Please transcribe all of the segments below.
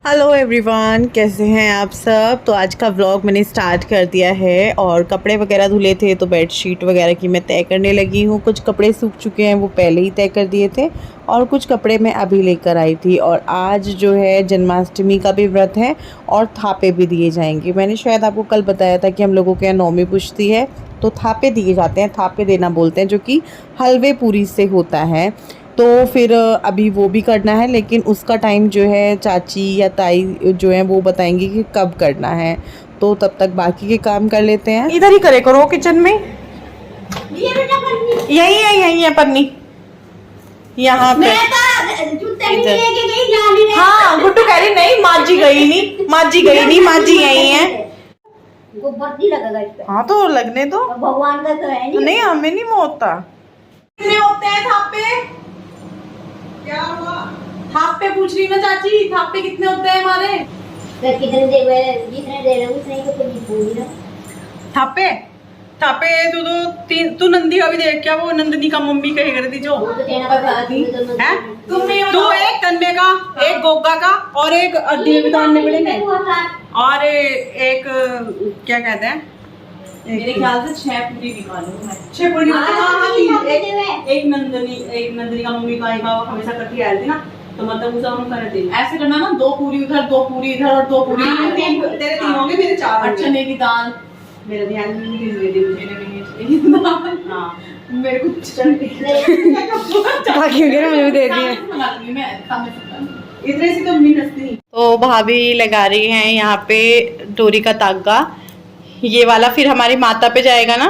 Hello everyone, कैसे हैं आप सब। तो आज का व्लॉग मैंने स्टार्ट कर दिया है और कपड़े वगैरह धुले थे तो बेडशीट वगैरह की मैं तय करने लगी हूँ। कुछ कपड़े सूख चुके हैं, वो पहले ही तय कर दिए थे और कुछ कपड़े मैं अभी लेकर आई थी। और आज जो है जन्माष्टमी का भी व्रत है और थापे भी दिए जाएंगे। मैंने शायद आपको कल बताया था कि हम लोगों के यहाँ नौमी पुजती है तो थापे दिए जाते हैं, थापे देना बोलते हैं, जो कि हलवे पूरी से होता है। तो फिर अभी वो भी करना है, लेकिन उसका टाइम जो है चाची या ताई जो है वो बताएंगी कि कब करना है। तो तब तक बाकी के काम कर लेते हैं। इधर ही करे करो किचन में। यही है पन्नी, यहाँ पे। हाँ, गुड्डू कह रही नहीं, माजी गई नहीं, माजी यही है। हाँ तो लगने दो, भगवान का तो है नहीं हमें नहीं मोहता। कितने होते हैं थापे? क्या हुआ? थापे पूछ रही ना चाची, थापे कितने होते हैं हमारे? कितने दे, जितने दे रहे उतने ही तो पूछ ना। थापे थापे तू नंदी का भी देख क्या, वो नंदनी का मम्मी कही कर दी जो है। तू एक तन्ने का, एक गोगा का और एक अड्डी में भी दाने पड़ेंगे और एक क्या कहते हैं, मेरे ख्याल से 6 पूरी निकालूंगी मैं। 6 पूरी एक नंदनी का मम्मी का हमेशा करती आई थी ना, तो मतलब उसे हम कर देंगे। ऐसे करना ना, 2 पूरी उधर, 2 पूरी इधर और 2 पूरी तेरे 3 होंगे, मेरे 4। अच्छा चने की दाल मेरा ध्यान नहीं दे दी मुझे। हाँ मेरे को बाकी वगैरह मुझे भी दे दिए। इतने से तो नहीं नसती। तो भाभी लगा रही हैं यहाँ पे डोरी का तागा, ये वाला फिर हमारी माता पे जाएगा ना।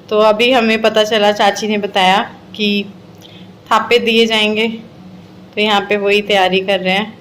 तो अभी हमें पता चला, चाची ने बताया कि थापे दिए जाएंगे, तो यहाँ पे वही तैयारी कर रहे हैं।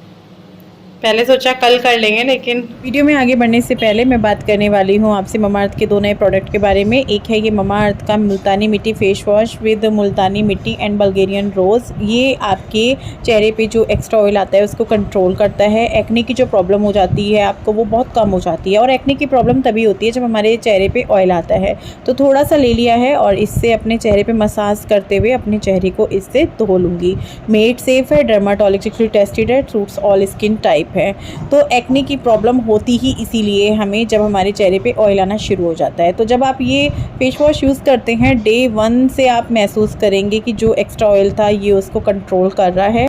पहले सोचा कल कर लेंगे, लेकिन वीडियो में आगे बढ़ने से पहले मैं बात करने वाली हूँ आपसे ममा अर्थ के 2 नए प्रोडक्ट के बारे में। एक है ये ममा अर्थ का मुल्तानी मिट्टी face wash with Multani mitti and Bulgarian रोज़। ये आपके चेहरे पे जो एक्स्ट्रा ऑयल आता है उसको कंट्रोल करता है। एक्ने की जो प्रॉब्लम हो जाती है आपको, वो बहुत कम हो जाती है। और एक्ने की प्रॉब्लम तभी होती है जब हमारे चेहरे पर ऑयल आता है। तो थोड़ा सा ले लिया है और इससे अपने चेहरे पर मसाज करते हुए अपने चेहरे को इससे धो लूँगी। मेड सेफ है, डर्माटोलॉजिकली टेस्टेड है, सूट्स ऑल स्किन टाइप है। तो एक्ने की प्रॉब्लम होती ही इसीलिए हमें जब हमारे चेहरे पे ऑयल आना शुरू हो जाता है। तो जब आप ये फेस वॉश यूज़ करते हैं, डे 1 से आप महसूस करेंगे कि जो एक्स्ट्रा ऑयल था ये उसको कंट्रोल कर रहा है।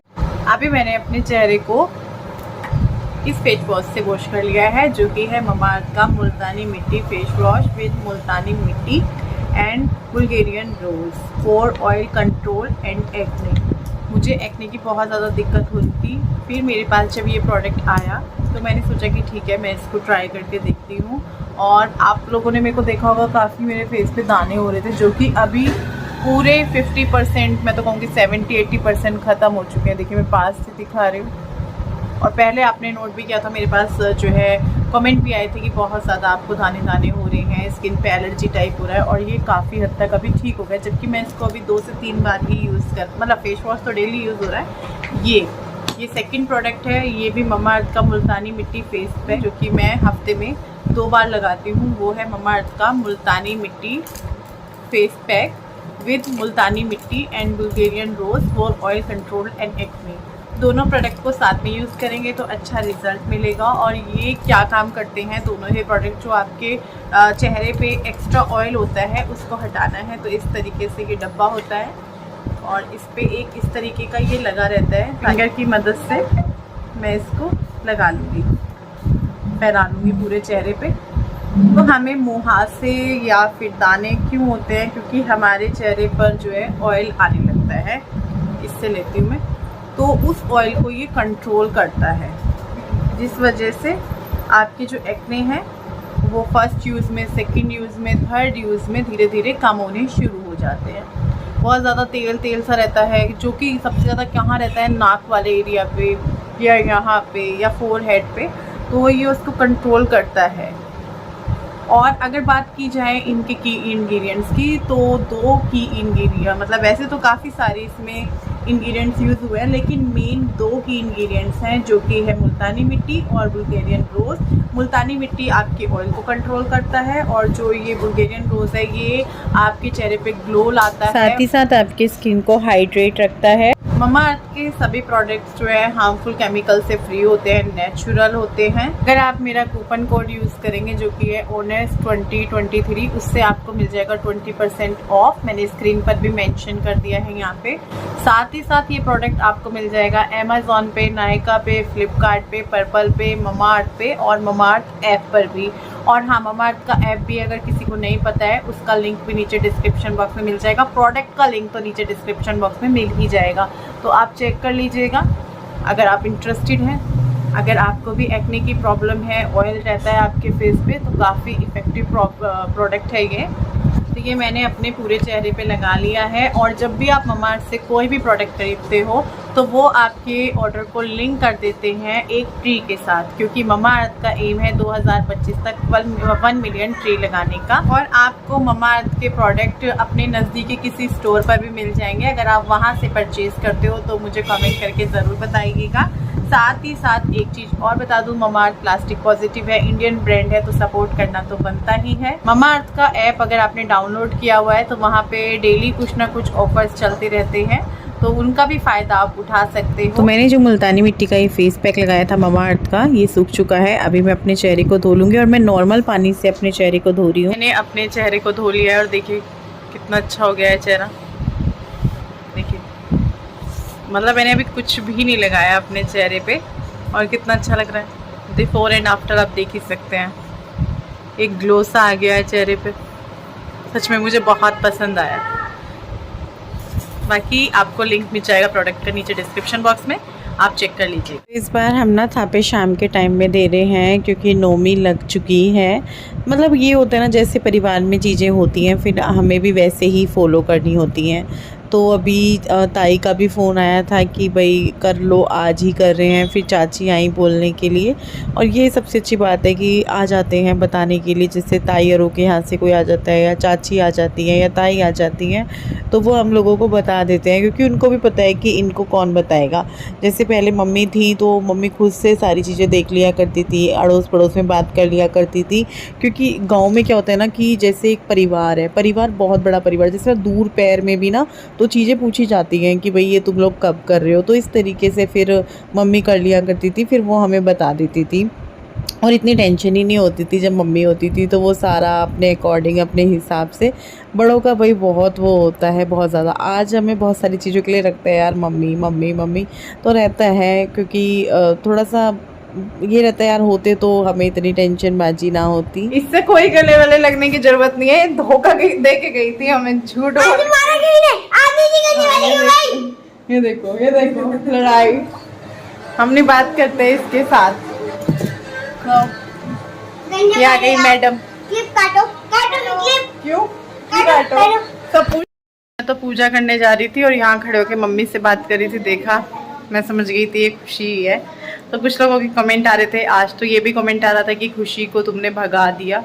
अभी मैंने अपने चेहरे को इस फेस वॉश से वॉश कर लिया है, जो कि है ममा अर्थ का मुल्तानी मिट्टी face wash with Multani mitti and Bulgarian rose for oil control and acne. मुझे एक्ने की बहुत ज़्यादा दिक्कत होती थी, फिर मेरे पास जब ये प्रोडक्ट आया तो मैंने सोचा कि ठीक है मैं इसको ट्राई करके देखती हूँ। और आप लोगों ने मेरे को देखा होगा, काफ़ी मेरे फेस पे दाने हो रहे थे, जो कि अभी पूरे 50%, मैं तो कहूँगी 70-80% ख़त्म हो चुके हैं। देखिए मैं पास से दिखा रही हूँ। और पहले आपने नोट भी किया था, मेरे पास जो है कमेंट भी आए थे कि बहुत ज़्यादा आपको दाने दाने हो रहे हैं, स्किन पे एलर्जी टाइप हो रहा है। और ये काफ़ी हद तक अभी ठीक हो गया, जबकि मैं इसको अभी 2 से 3 बार ही यूज़ कर, मतलब फेस वॉश तो डेली यूज़ हो रहा है। ये सेकंड प्रोडक्ट है, ये भी ममा अर्थ का मुल्तानी मिट्टी फेस पैक, जो कि मैं हफ्ते में 2 बार लगाती हूँ। वो है ममा अर्थ का मुल्तानी मिट्टी face pack with Multani mitti and Bulgarian rose for oil control and acne. दोनों प्रोडक्ट को साथ में यूज़ करेंगे तो अच्छा रिजल्ट मिलेगा। और ये क्या काम करते हैं दोनों ही प्रोडक्ट, जो आपके चेहरे पे एक्स्ट्रा ऑयल होता है उसको हटाना है। तो इस तरीके से ये डब्बा होता है और इस पे एक इस तरीके का ये लगा रहता है, फिंगर की मदद से मैं इसको लगा लूँगी, फैला लूँगी पूरे चेहरे पे। तो हमें मुहासे या फिर दाने क्यों होते हैं? क्योंकि हमारे चेहरे पर जो है ऑयल आने लगता है, इससे लेती हूँ मैं। तो उस ऑयल को ये कंट्रोल करता है, जिस वजह से आपके जो एक्ने हैं वो फर्स्ट यूज़ में, सेकंड यूज़ में, थर्ड यूज़ में धीरे धीरे कम होने शुरू हो जाते हैं। बहुत ज़्यादा तेल सा रहता है, जो कि सबसे ज़्यादा कहाँ रहता है, नाक वाले एरिया पे या यहाँ पे या फोरहेड पे, तो ये उसको कंट्रोल करता है। और अगर बात की जाए इनके की इंग्रेडिएंट्स की, तो 2 की इंग्रेडिएंट, मतलब वैसे तो काफ़ी सारे इसमें इंग्रेडिएंट्स यूज़ हुए हैं, लेकिन मेन 2 की इंग्रेडिएंट्स हैं, जो कि है मुल्तानी मिट्टी और बुल्गारियन रोज़। मुल्तानी मिट्टी आपके ऑयल को कंट्रोल करता है और जो ये बुल्गारियन रोज़ है ये आपके चेहरे पे ग्लो लाता है, साथ ही साथ आपकी स्किन को हाइड्रेट रखता है। ममा अर्थ के सभी प्रोडक्ट्स जो है हार्मफुल केमिकल से फ्री होते हैं, नेचुरल होते हैं। अगर आप मेरा कूपन कोड यूज़ करेंगे जो कि है ONEST2023, उससे आपको मिल जाएगा 20% ऑफ। मैंने स्क्रीन पर भी मेंशन कर दिया है यहाँ पे। साथ ही साथ ये प्रोडक्ट आपको मिल जाएगा अमेज़ॉन पे, नायका पे, फ्लिपकार्ट पे, पर्पल पे, ममा अर्थ पे और ममा अर्थ ऐप पर भी। और हाँ, ममा अर्थ का ऐप भी अगर किसी को नहीं पता है, उसका लिंक भी नीचे डिस्क्रिप्शन बॉक्स में मिल जाएगा। प्रोडक्ट का लिंक तो नीचे डिस्क्रिप्शन बॉक्स में मिल ही जाएगा, तो आप चेक कर लीजिएगा अगर आप इंटरेस्टेड हैं। अगर आपको भी एक्ने की प्रॉब्लम है, ऑयल रहता है आपके फेस पे, तो काफ़ी इफ़ेक्टिव प्रोडक्ट है ये। तो ये मैंने अपने पूरे चेहरे पे लगा लिया है। और जब भी आप ममा अर्थ से कोई भी प्रोडक्ट खरीदते हो तो वो आपके ऑर्डर को लिंक कर देते हैं एक ट्री के साथ, क्योंकि ममा अर्थ का एम है 2025 तक 1 मिलियन ट्री लगाने का। और आपको ममा अर्थ के प्रोडक्ट अपने नज़दीकी किसी स्टोर पर भी मिल जाएंगे। अगर आप वहाँ से परचेज़ करते हो तो मुझे कमेंट करके ज़रूर बताइएगा। साथ ही साथ एक चीज़ और बता दूं, ममा अर्थ प्लास्टिक पॉजिटिव है, इंडियन ब्रांड है, तो सपोर्ट करना तो बनता ही है। ममा अर्थ का ऐप अगर आपने डाउनलोड किया हुआ है तो वहाँ पे डेली कुछ ना कुछ ऑफर्स चलते रहते हैं, तो उनका भी फ़ायदा आप उठा सकते हो। तो मैंने जो मुल्तानी मिट्टी का ये फेस पैक लगाया था ममा अर्थ का, ये सूख चुका है। अभी मैं अपने चेहरे को धो लूँगी और मैं नॉर्मल पानी से अपने चेहरे को धो रही हूँ। मैंने अपने चेहरे को धो लिया है और देखिए कितना अच्छा हो गया है चेहरा। देखिए, मतलब मैंने अभी कुछ भी नहीं लगाया अपने चेहरे पे और कितना अच्छा लग रहा है। बिफोर एंड आफ्टर आप देख ही सकते हैं, एक ग्लो सा आ गया है चेहरे पे। सच में मुझे बहुत पसंद आया। बाकी आपको लिंक मिल जाएगा प्रोडक्ट का नीचे डिस्क्रिप्शन बॉक्स में, आप चेक कर लीजिए। इस बार हम ना थापे शाम के टाइम में दे रहे हैं क्योंकि नौमी लग चुकी है। मतलब ये होता है ना, जैसे परिवार में चीज़ें होती हैं फिर हमें भी वैसे ही फॉलो करनी होती हैं। तो अभी ताई का भी फ़ोन आया था कि भाई कर लो, आज ही कर रहे हैं। फिर चाची आई बोलने के लिए, और ये सबसे अच्छी बात है कि आ जाते हैं बताने के लिए। जैसे ताई अरों के यहाँ से कोई आ जाता है या चाची आ जाती है या ताई आ जाती हैं, तो वो हम लोगों को बता देते हैं, क्योंकि उनको भी पता है कि इनको कौन बताएगा। जैसे पहले मम्मी थी तो मम्मी खुद से सारी चीज़ें देख लिया करती थी, अड़ोस पड़ोस में बात कर लिया करती थी। क्योंकि गाँव में क्या होता है ना कि जैसे एक परिवार है, परिवार बहुत बड़ा परिवार, जैसे दूर पैर में भी ना तो चीज़ें पूछी जाती हैं कि भाई ये तुम लोग कब कर रहे हो। तो इस तरीके से फिर मम्मी कर लिया करती थी, फिर वो हमें बता देती थी और इतनी टेंशन ही नहीं होती थी जब मम्मी होती थी। तो वो सारा अपने अकॉर्डिंग अपने हिसाब से, बड़ों का भाई बहुत वो होता है, बहुत ज़्यादा। आज हमें बहुत सारी चीज़ों के लिए रखता है यार मम्मी मम्मी मम्मी, तो रहता है क्योंकि थोड़ा सा ये रहता है यार, होते तो हमें इतनी टेंशन बाजी ना होती। इससे कोई गले वाले लगने की जरूरत नहीं है, धोखा दे के गई थी हमें, झूठ। ये देखो लड़ाई, हम नहीं बात करते इसके साथ। ये आ गई मैडम। क्लिप काटो क्लिप। क्यों काटो? सब मैं तो पूजा करने जा रही थी और यहाँ खड़े होकर मम्मी से बात कर रही थी। देखा, मैं समझ गई थी ये खुशी ही है। तो कुछ लोगों के कमेंट आ रहे थे, आज तो ये भी कमेंट आ रहा था कि खुशी को तुमने भगा दिया,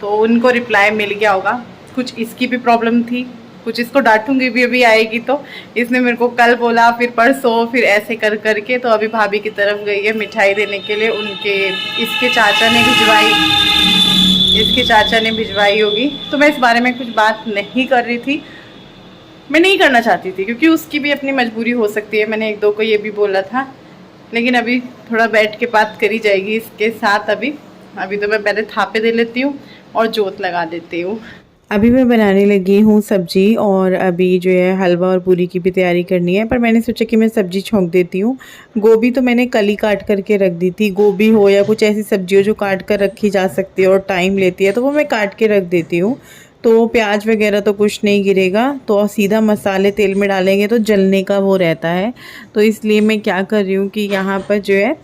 तो उनको रिप्लाई मिल गया होगा। कुछ इसकी भी प्रॉब्लम थी, कुछ इसको डांटूंगी भी अभी आएगी तो। इसने मेरे को कल बोला, फिर परसों, फिर ऐसे कर करके तो अभी भाभी की तरफ गई है मिठाई देने के लिए। उनके इसके चाचा ने भिजवाई होगी। तो मैं इस बारे में कुछ बात नहीं कर रही थी, मैं नहीं करना चाहती थी क्योंकि उसकी भी अपनी मजबूरी हो सकती है। मैंने एक दो को ये भी बोला था, लेकिन अभी थोड़ा बैठ के बात करी जाएगी इसके साथ। अभी तो मैं पहले थापे दे लेती हूँ और जोत लगा देती हूँ। अभी मैं बनाने लगी हूँ सब्जी, और अभी जो है हलवा और पूरी की भी तैयारी करनी है। पर मैंने सोचा कि मैं सब्जी छोंक देती हूँ। गोभी तो मैंने कल ही काट करके रख दी थी। गोभी हो या कुछ ऐसी सब्जी हो जो काट कर रखी जा सकती है और टाइम लेती है, तो वो मैं काट के रख देती हूँ। तो प्याज वगैरह तो कुछ नहीं गिरेगा, तो सीधा मसाले तेल में डालेंगे तो जलने का वो रहता है। तो इसलिए मैं क्या कर रही हूँ कि यहाँ पर जो है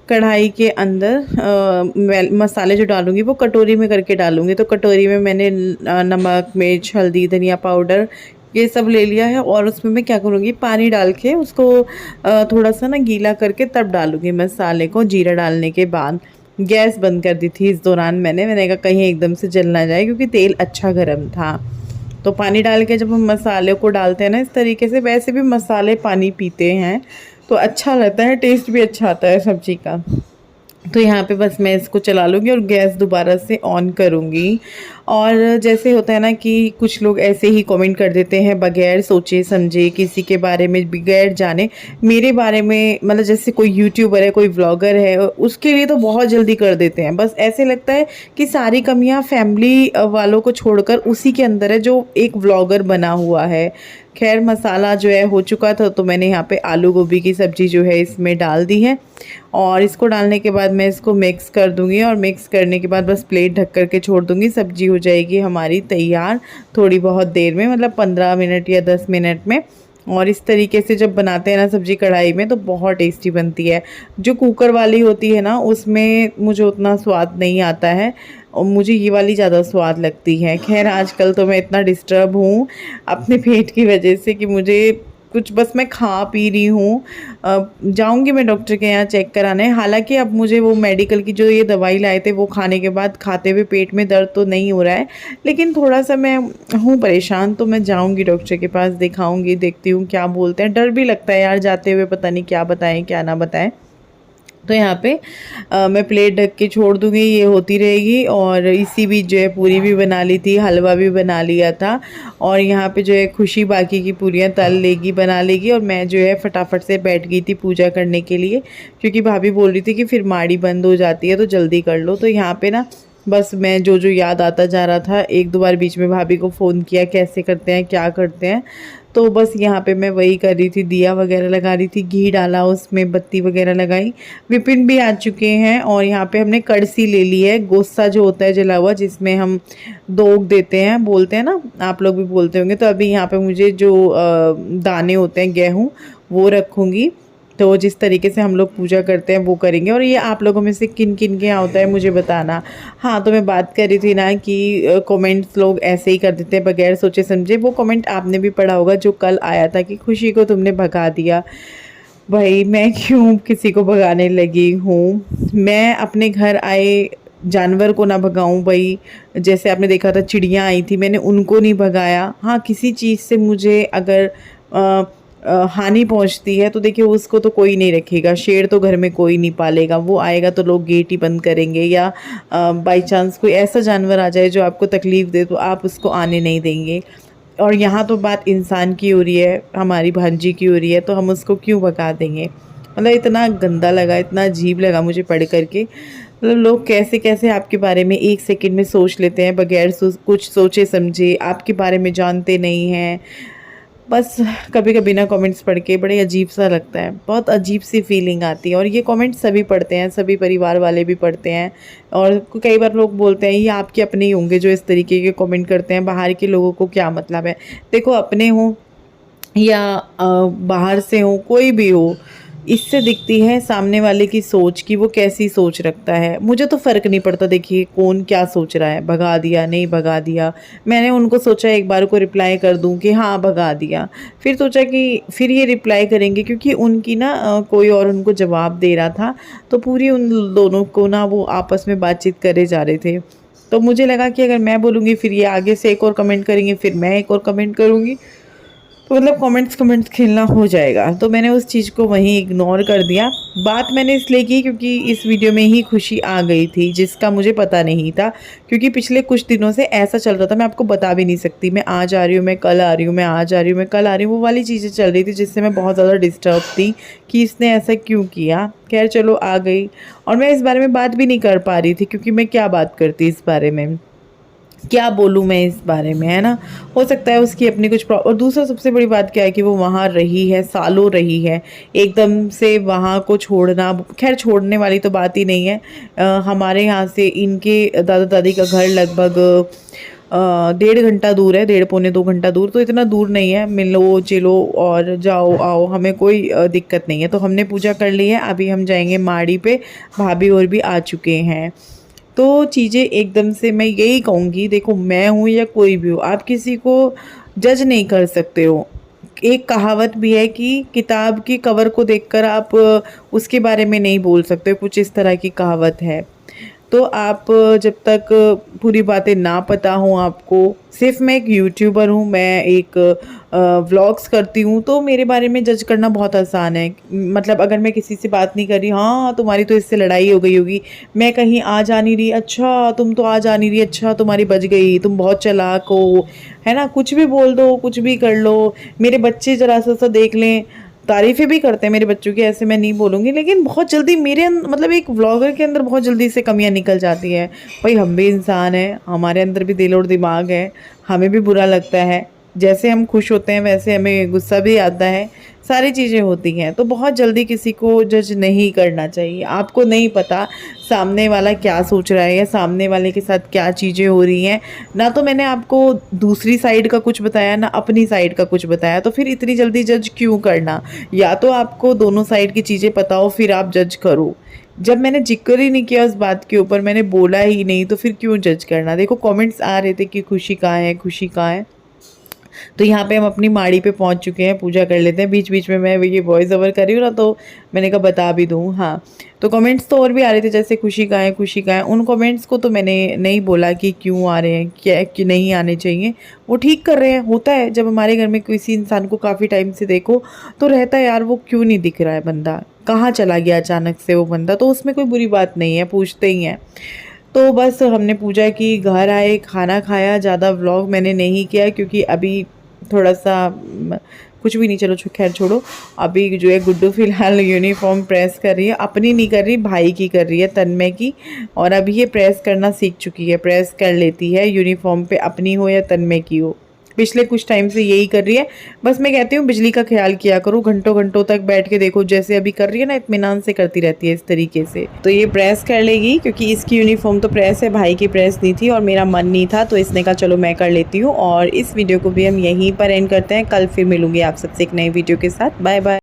कढ़ाई के अंदर मसाले जो डालूँगी वो कटोरी में करके डालूँगी। तो कटोरी में मैंने नमक, मिर्च, हल्दी, धनिया पाउडर ये सब ले लिया है। और उसमें मैं क्या करूँगी, पानी डाल के उसको थोड़ा सा ना गीला करके तब डालूँगी मसाले को, जीरा डालने के बाद। गैस बंद कर दी थी इस दौरान मैंने कहा कहीं एकदम से जल ना जाए, क्योंकि तेल अच्छा गर्म था। तो पानी डाल के जब हम मसाले को डालते हैं ना इस तरीके से, वैसे भी मसाले पानी पीते हैं तो अच्छा लगता है, टेस्ट भी अच्छा आता है सब्जी का। तो यहाँ पे बस मैं इसको चला लूँगी और गैस दोबारा से ऑन करूँगी। और जैसे होता है ना कि कुछ लोग ऐसे ही कमेंट कर देते हैं बगैर सोचे समझे, किसी के बारे में बगैर जाने। मेरे बारे में मतलब जैसे कोई यूट्यूबर है, कोई व्लॉगर है, उसके लिए तो बहुत जल्दी कर देते हैं। बस ऐसे लगता है कि सारी कमियां फैमिली वालों को छोड़कर उसी के अंदर है जो एक व्लॉगर बना हुआ है। खैर मसाला जो है हो चुका था, तो मैंने यहाँ पे आलू गोभी की सब्ज़ी जो है इसमें डाल दी है और इसको डालने के बाद मैं इसको मिक्स कर दूंगी और मिक्स करने के बाद बस प्लेट ढक कर के छोड़ दूंगी। सब्ज़ी हो जाएगी हमारी तैयार थोड़ी बहुत देर में, मतलब 15 मिनट या 10 मिनट में। और इस तरीके से जब बनाते हैं ना सब्ज़ी कढ़ाई में तो बहुत टेस्टी बनती है। जो कुकर वाली होती है ना उसमें मुझे उतना स्वाद नहीं आता है और मुझे ये वाली ज़्यादा स्वाद लगती है। खैर आजकल तो मैं इतना डिस्टर्ब हूँ अपने पेट की वजह से कि मुझे कुछ बस मैं खा पी रही हूँ। जाऊँगी मैं डॉक्टर के यहाँ चेक कराने। हालांकि अब मुझे वो मेडिकल की जो ये दवाई लाए थे वो खाने के बाद खाते हुए पेट में दर्द तो नहीं हो रहा है, लेकिन थोड़ा सा मैं हूँ परेशान। तो मैं जाऊँगी डॉक्टर के पास, दिखाऊँगी, देखती हूँ क्या बोलते हैं। डर भी लगता है यार जाते हुए, पता नहीं क्या बताएं क्या ना बताएं। तो यहाँ पे मैं प्लेट ढक के छोड़ दूँगी, ये होती रहेगी। और इसी बीच जो है पूरी भी बना ली थी, हलवा भी बना लिया था। और यहाँ पे जो है खुशी बाकी की पूरियाँ तल लेगी, बना लेगी और मैं जो है फटाफट से बैठ गई थी पूजा करने के लिए, क्योंकि भाभी बोल रही थी कि फिर माड़ी बंद हो जाती है तो जल्दी कर लो। तो यहाँ पे ना बस मैं जो जो याद आता जा रहा था, एक दो बार बीच में भाभी को फ़ोन किया कैसे करते हैं क्या करते हैं, तो बस यहाँ पे मैं वही कर रही थी, दिया वगैरह लगा रही थी, घी डाला उसमें, बत्ती वगैरह लगाई। विपिन भी आ चुके हैं और यहाँ पे हमने कड़सी ले ली है, गोस्सा जो होता है जला हुआ जिसमें हम दोग देते हैं, बोलते हैं ना, आप लोग भी बोलते होंगे। तो अभी यहाँ पे मुझे जो दाने होते हैं गेहूँ वो रखूँगी। तो जिस तरीके से हम लोग पूजा करते हैं वो करेंगे। और ये आप लोगों में से किन किन के यहाँ होता है मुझे बताना। हाँ तो मैं बात कर रही थी ना कि कमेंट्स लोग ऐसे ही कर देते हैं बगैर सोचे समझे। वो कमेंट आपने भी पढ़ा होगा जो कल आया था कि खुशी को तुमने भगा दिया। भाई मैं क्यों किसी को भगाने लगी हूँ? मैं अपने घर आए जानवर को ना भगाऊं भाई। जैसे आपने देखा था चिड़ियाँ आई थी, मैंने उनको नहीं भगाया। हाँ किसी चीज़ से मुझे अगर हानि पहुंचती है तो देखिए उसको तो कोई नहीं रखेगा। शेर तो घर में कोई नहीं पालेगा, वो आएगा तो लोग गेट ही बंद करेंगे। या बाई चांस कोई ऐसा जानवर आ जाए जो आपको तकलीफ़ दे तो आप उसको आने नहीं देंगे। और यहाँ तो बात इंसान की हो रही है, हमारी भांजी की हो रही है, तो हम उसको क्यों भगा देंगे? मतलब इतना गंदा लगा, इतना अजीब लगा मुझे पढ़ करके। मतलब लोग कैसे कैसे आपके बारे में एक सेकंड में सोच लेते हैं बगैर कुछ सोचे समझे, आपके बारे में जानते नहीं हैं। बस कभी कभी ना कमेंट्स पढ़ के बड़े अजीब सा लगता है, बहुत अजीब सी फीलिंग आती है। और ये कमेंट्स सभी पढ़ते हैं, सभी परिवार वाले भी पढ़ते हैं। और कई बार लोग बोलते हैं ये आपके अपने ही होंगे जो इस तरीके के कमेंट करते हैं, बाहर के लोगों को क्या मतलब है। देखो अपने हो या बाहर से हो, कोई भी हो, इससे दिखती है सामने वाले की सोच कि वो कैसी सोच रखता है। मुझे तो फ़र्क नहीं पड़ता देखिए कौन क्या सोच रहा है, भगा दिया नहीं भगा दिया। मैंने उनको सोचा एक बार को रिप्लाई कर दूं कि हाँ भगा दिया, फिर सोचा कि फिर ये रिप्लाई करेंगे क्योंकि उनकी ना कोई और उनको जवाब दे रहा था, तो पूरी उन दोनों को ना वो आपस में बातचीत करे जा रहे थे। तो मुझे लगा कि अगर मैं बोलूँगी फिर ये आगे से एक और कमेंट करेंगे, फिर मैं एक और कमेंट करूँगी, तो मतलब कमेंट्स खेलना हो जाएगा। तो मैंने उस चीज़ को वहीं इग्नोर कर दिया। बात मैंने इसलिए की क्योंकि इस वीडियो में ही खुशी आ गई थी जिसका मुझे पता नहीं था, क्योंकि पिछले कुछ दिनों से ऐसा चल रहा था, मैं आपको बता भी नहीं सकती। मैं आज आ रही हूँ, मैं कल आ रही हूँ, मैं आज आ रही हूँ, मैं कल आ रही हूँ, वो वाली चीज़ें चल रही थी जिससे मैं बहुत ज़्यादा डिस्टर्ब थी कि इसने ऐसा क्यों किया। खैर चलो आ गई। और मैं इस बारे में बात भी नहीं कर पा रही थी क्योंकि मैं क्या बात करती इस बारे में, क्या बोलूँ मैं इस बारे में, है ना। हो सकता है उसकी अपनी कुछ और दूसरा सबसे बड़ी बात क्या है कि वो वहाँ रही है, सालों रही है, एकदम से वहाँ को छोड़ना, खैर छोड़ने वाली तो बात ही नहीं है। हमारे यहाँ से इनके दादा दादी का घर लगभग 1.5 घंटा दूर है, 1.5 पौने 2 घंटा दूर, तो इतना दूर नहीं है। मिलो चिलो और जाओ आओ, हमें कोई दिक्कत नहीं है। तो हमने पूजा कर ली है, अभी हम जाएंगे माड़ी पे, भाभी और भी आ चुके हैं। तो चीज़ें एकदम से मैं यही कहूँगी, देखो मैं हूँ या कोई भी हो, आप किसी को जज नहीं कर सकते हो। एक कहावत भी है कि किताब की कवर को देखकर आप उसके बारे में नहीं बोल सकते, कुछ इस तरह की कहावत है। तो आप जब तक पूरी बातें ना पता हो आपको, सिर्फ मैं एक यूट्यूबर हूँ, मैं एक व्लॉग्स करती हूँ तो मेरे बारे में जज करना बहुत आसान है। मतलब अगर मैं किसी से बात नहीं कर रही, हाँ तुम्हारी तो इससे लड़ाई हो गई होगी, मैं कहीं आ जा नहीं रही, अच्छा तुम तो आ जा नहीं रही, अच्छा तुम्हारी बच गई, तुम बहुत चालाक हो, है ना, कुछ भी बोल दो, कुछ भी कर लो। मेरे बच्चे जरा सा देख लें, तारीफ़ें भी करते हैं मेरे बच्चों की, ऐसे मैं नहीं बोलूँगी, लेकिन बहुत जल्दी मतलब एक व्लॉगर के अंदर बहुत जल्दी से कमियां निकल जाती है। भाई हम भी इंसान हैं, हमारे अंदर भी दिल और दिमाग है, हमें भी बुरा लगता है, जैसे हम खुश होते हैं वैसे हमें गुस्सा भी आता है, सारी चीज़ें होती हैं। तो बहुत जल्दी किसी को जज नहीं करना चाहिए। आपको नहीं पता सामने वाला क्या सोच रहा है या सामने वाले के साथ क्या चीज़ें हो रही हैं। ना तो मैंने आपको दूसरी साइड का कुछ बताया, ना अपनी साइड का कुछ बताया, तो फिर इतनी जल्दी जज क्यों करना। या तो आपको दोनों साइड की चीज़ें पता हो फिर आप जज करो। जब मैंने जिक्र ही नहीं किया उस बात के ऊपर, मैंने बोला ही नहीं, तो फिर क्यों जज करना। देखो कमेंट्स आ रहे थे कि खुशी कहाँ है, खुशी कहाँ है। तो यहाँ पे हम अपनी माड़ी पे पहुँच चुके हैं, पूजा कर लेते हैं। बीच बीच में मैं ये वॉइस ओवर कर रही हूँ ना, तो मैंने कहा बता भी दूँ। हाँ, तो कमेंट्स तो और भी आ रहे थे, जैसे खुशी कहाँ है, खुशी कहाँ है। उन कमेंट्स को तो मैंने नहीं बोला कि क्यों आ रहे हैं, क्या कि नहीं आने चाहिए, वो ठीक कर रहे हैं। होता है जब हमारे घर में किसी इंसान को काफ़ी टाइम से देखो तो रहता है यार वो क्यों नहीं दिख रहा है, बंदा कहाँ चला गया अचानक से वो बंदा, तो उसमें कोई बुरी बात नहीं है, पूछते ही हैं। तो बस हमने पूजा की, घर आए, खाना खाया। ज़्यादा व्लॉग मैंने नहीं किया क्योंकि अभी थोड़ा सा कुछ भी नहीं, चलो खैर छोड़ो। अभी जो है गुड्डू फ़िलहाल यूनिफॉर्म प्रेस कर रही है, अपनी नहीं कर रही, भाई की कर रही है, तन्मय की। और अभी ये प्रेस करना सीख चुकी है, प्रेस कर लेती है यूनिफॉर्म पे, अपनी हो या तन्मय की हो। पिछले कुछ टाइम से यही कर रही है। बस मैं कहती हूँ बिजली का ख्याल किया करो, घंटों घंटों तक बैठ के देखो, जैसे अभी कर रही है ना, इत्मीनान से करती रहती है इस तरीके से। तो ये प्रेस कर लेगी क्योंकि इसकी यूनिफॉर्म तो प्रेस है, भाई की प्रेस नहीं थी और मेरा मन नहीं था, तो इसने कहा चलो मैं कर लेती हूँ। और इस वीडियो को भी हम यहीं पर एंड करते हैं। कल फिर मिलूंगी आप सबसे एक नई वीडियो के साथ। Bye bye.